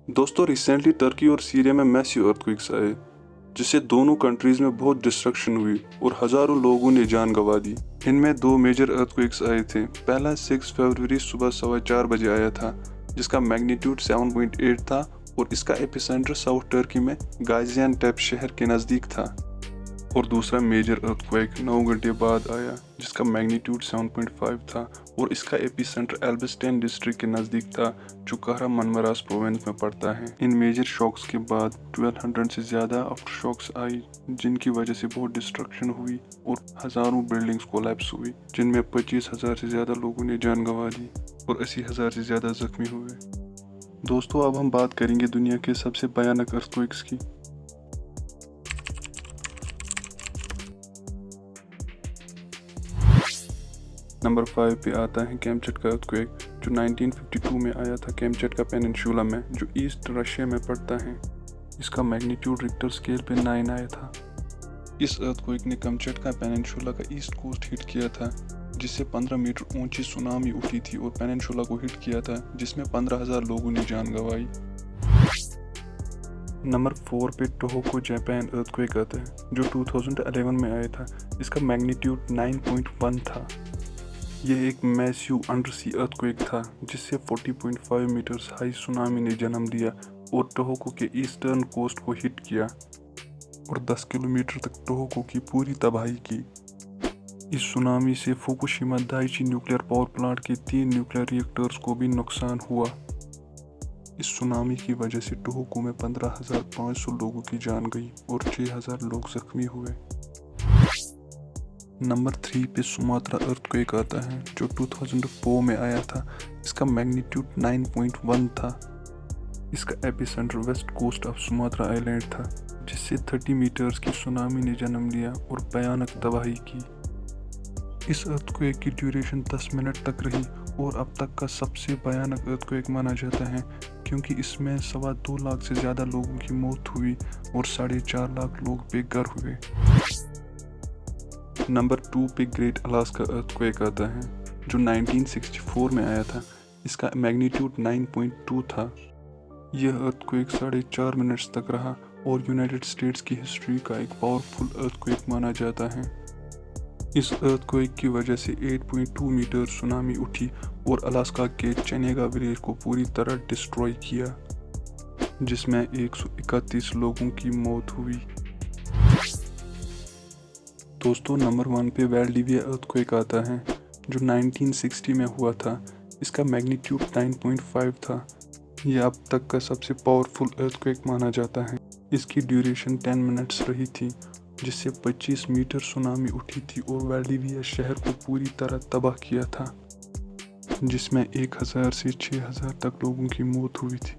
दोस्तों recently Turkey और Syria में मैसिव अर्थक्वेक्स आए जिससे दोनों कंट्रीज में बहुत डिस्ट्रक्शन हुई और हजारों लोगों ने जान गंवा दी। इनमें दो मेजर अर्थक्वेक्स आए थे। पहला 6 फरवरी सुबह 4:15 बजे आया था जिसका मैग्नीट्यूड 7.8 था और इसका एपिसेंटर साउथ टर्की में गाजियानटेप शहर के नज़दीक था। और दूसरा मेजर अर्थक्वेक 9 घंटे बाद आया जिसका मैग्नीट्यूड 7.5 था और इसका एपिसेंटर एल्बस्टेन डिस्ट्रिक्ट के नज़दीक था जो kahramanmaraş प्रोविंस में पड़ता है। इन मेजर शॉक्स के बाद 1200 से ज़्यादा आफ्टर शॉक्स आई जिनकी वजह से बहुत डिस्ट्रक्शन हुई और हज़ारों बिल्डिंग्स कोलैप्स हुई जिनमें 25,000 से ज़्यादा लोगों ने जान गंवा दी और 80,000 से ज़्यादा जख्मी हुए। दोस्तों अब हम बात करेंगे दुनिया के सबसे भयानक अर्थक्वेक्स की। नंबर 5 पे आता है कैमचटका अर्थक्वेक जो 1952 में आया था कैमचटका पेनिनसुला में जो ईस्ट रशिया में पड़ता है। इसका मैग्नीट्यूड रिक्टर स्केल पे 9 आया था। इस अर्थक्वेक ने कैमचटका पेनिनसुला का ईस्ट कोस्ट हिट किया था जिससे 15 मीटर ऊंची सुनामी उठी थी और पेनिनसुला को हिट किया था जिसमें 15,000 लोगों ने जान गंवाई। नंबर 4 पे टोहोकू जापान अर्थक्वेक आता है जो 2011 में आया था। इसका मैग्नीट्यूड 9.1 था। यह एक मैसिव अंडरसी अर्थक्वेक था जिससे 40.5 मीटर्स हाई सुनामी ने जन्म दिया और टोहोकू के ईस्टर्न कोस्ट को हिट किया और 10 किलोमीटर तक टोहोकू की पूरी तबाही की। इस सुनामी से Fukushima Daiichi nuclear power plant के 3 न्यूक्लियर रिएक्टर्स को भी नुकसान हुआ। इस सुनामी की वजह से टोहोकू में 15,500 लोगों की जान गई और 6,000 लोग जख्मी हुए। नंबर 3 पे सुमात्रा अर्थक्वेक आता है जो 2004 में आया था। इसका मैग्नीट्यूड 9.1 था। इसका epicentre west coast of Sumatra island था जिससे 30 मीटर्स की सुनामी ने जन्म लिया और भयानक तबाही की। इस अर्थक्वेक की ड्यूरेशन 10 मिनट तक रही और अब तक का सबसे भयानक अर्थक्वेक माना जाता है क्योंकि इसमें 2.25 लाख से ज़्यादा लोगों की मौत हुई और 4.5 लाख लोग बेघर हुए। नंबर 2 पे ग्रेट अलास्का अर्थक्वेक आता है जो 1964 में आया था। इसका मैग्नीट्यूड 9.2 था। यह अर्थक्वेक 4.5 मिनट्स तक रहा और यूनाइटेड स्टेट्स की हिस्ट्री का एक पावरफुल अर्थक्वेक माना जाता है। इस अर्थक्वेक की वजह से 8.2 मीटर सुनामी उठी और अलास्का के चेनेगा विलेज को पूरी तरह डिस्ट्रॉय किया जिसमें 131 लोगों की मौत हुई। दोस्तों नंबर 1 पे वाल्डिविया अर्थक्वेक आता है जो 1960 में हुआ था। इसका मैग्नीट्यूड 9.5 था। यह अब तक का सबसे पावरफुल अर्थक्वेक माना जाता है। इसकी ड्यूरेशन 10 मिनट्स रही थी जिससे 25 मीटर सुनामी उठी थी और वाल्डिविया शहर को पूरी तरह तबाह किया था जिसमें 1,000 से 6,000 तक लोगों की मौत हुई थी।